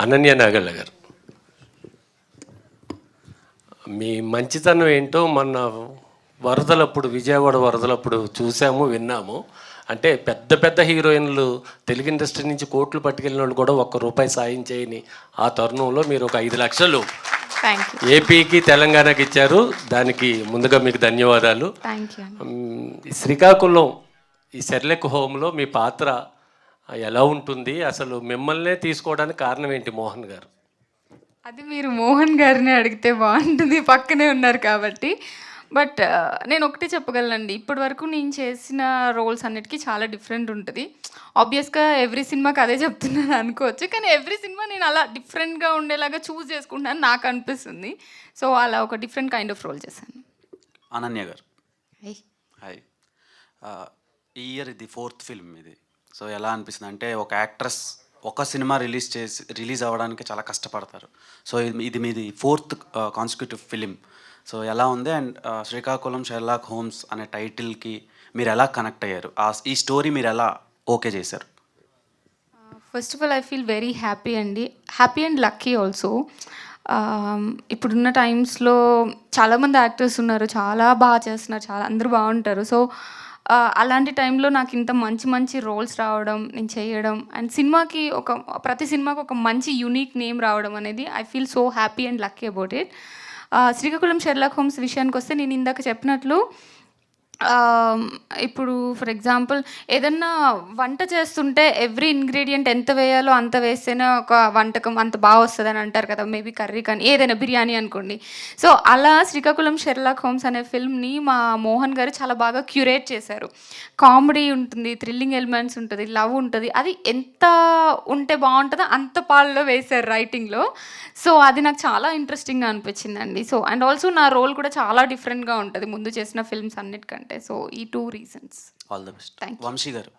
అనన్య నాగళ్ళ గారు, మీ మంచితనం ఏంటో మొన్న వరదలప్పుడు, విజయవాడ వరదలప్పుడు చూసాము, విన్నాము. అంటే పెద్ద పెద్ద హీరోయిన్లు తెలుగు ఇండస్ట్రీ నుంచి కోట్లు పట్టుకెళ్ళిన వాళ్ళు కూడా ₹1 సాయం చేయని ఆ తరుణంలో మీరు ఒక 5 లక్షలు ఏపీకి తెలంగాణకి ఇచ్చారు. దానికి ముందుగా మీకు ధన్యవాదాలు. శ్రీకాకుళం ఈ సెర్లెక్ హోమ్లో మీ పాత్ర ఎలా ఉంటుంది? అసలు మిమ్మల్నే తీసుకోవడానికి కారణం ఏంటి మోహన్ గారు? అది మీరు మోహన్ గారిని అడిగితే బాగుంటుంది, పక్కనే ఉన్నారు కాబట్టి. బట్ నేను ఒకటే చెప్పగలనండి, ఇప్పటి వరకు నేను చేసిన రోల్స్ అన్నిటికీ చాలా డిఫరెంట్ ఉంటుంది. ఆబ్వియస్గా ఎవ్రీ సినిమాకి అదే చెప్తున్నాను అనుకోవచ్చు, కానీ ఎవ్రీ సినిమా నేను అలా డిఫరెంట్గా ఉండేలాగా చూస్ చేసుకుంటాను నాకు అనిపిస్తుంది. సో అలా ఒక డిఫరెంట్ కైండ్ ఆఫ్ రోల్ చేశాను. అనన్య గారు, హాయ్. ఈ ఇయర్ ఇది 4th ఫిల్మ్ ఇది. సో ఎలా అనిపిస్తుంది అంటే, ఒక యాక్ట్రెస్ ఒక సినిమా రిలీజ్ అవ్వడానికి చాలా కష్టపడతారు. సో ఇది మీది 4th కాన్సిక్యూటివ్ ఫిలిం. సో ఎలా ఉంది? అండ్ శ్రీకాకుళం షెర్లాక్ హోమ్స్ అనే టైటిల్కి మీరు ఎలా కనెక్ట్ అయ్యారు? ఈ స్టోరీ మీరు ఎలా ఓకే చేశారు? First of all I feel very happy అండి, హ్యాపీ అండ్ లక్కీ ఆల్సో. ఇప్పుడున్న టైమ్స్లో చాలామంది యాక్టర్స్ ఉన్నారు, చాలా బాగా చేస్తున్నారు, చాలా అందరూ బాగుంటారు. సో అలాంటి టైంలో నాకు ఇంత మంచి మంచి రోల్స్ రావడం, నేను చేయడం, అండ్ సినిమాకి ప్రతి సినిమాకి ఒక మంచి యూనిక్ నేమ్ రావడం అనేది I feel so happy and lucky about it. Srikakulam Sherlock Holmes విషయానికి వస్తే, నేను ఇందాక చెప్పినట్లు ఇప్పుడు ఫర్ ఎగ్జాంపుల్ ఏదన్నా వంట చేస్తుంటే ఎవ్రీ ఇంగ్రీడియంట్ ఎంత వేయాలో అంత వేస్తేనే ఒక వంటకం అంత బాగా వస్తుంది అని అంటారు కదా, మేబీ కర్రీ కానీ ఏదైనా బిర్యానీ అనుకోండి. సో అలా శ్రీకాకుళం షెర్లాక్ హోమ్స్ అనే ఫిల్మ్ని మా మోహన్ గారు చాలా బాగా క్యూరేట్ చేశారు. కామెడీ ఉంటుంది, థ్రిల్లింగ్ ఎలిమెంట్స్ ఉంటుంది, లవ్ ఉంటుంది, అది ఎంత ఉంటే బాగుంటుందో అంత పాల్లో వేశారు రైటింగ్లో. సో అది నాకు చాలా ఇంట్రెస్టింగ్గా అనిపించిందండి. సో అండ్ ఆల్సో నా రోల్ కూడా చాలా డిఫరెంట్గా ఉంటుంది ముందు చేసిన ఫిల్మ్స్ అన్నిటికంటే. సో ఈ 2 reasons. All the best. Vamshi గారు.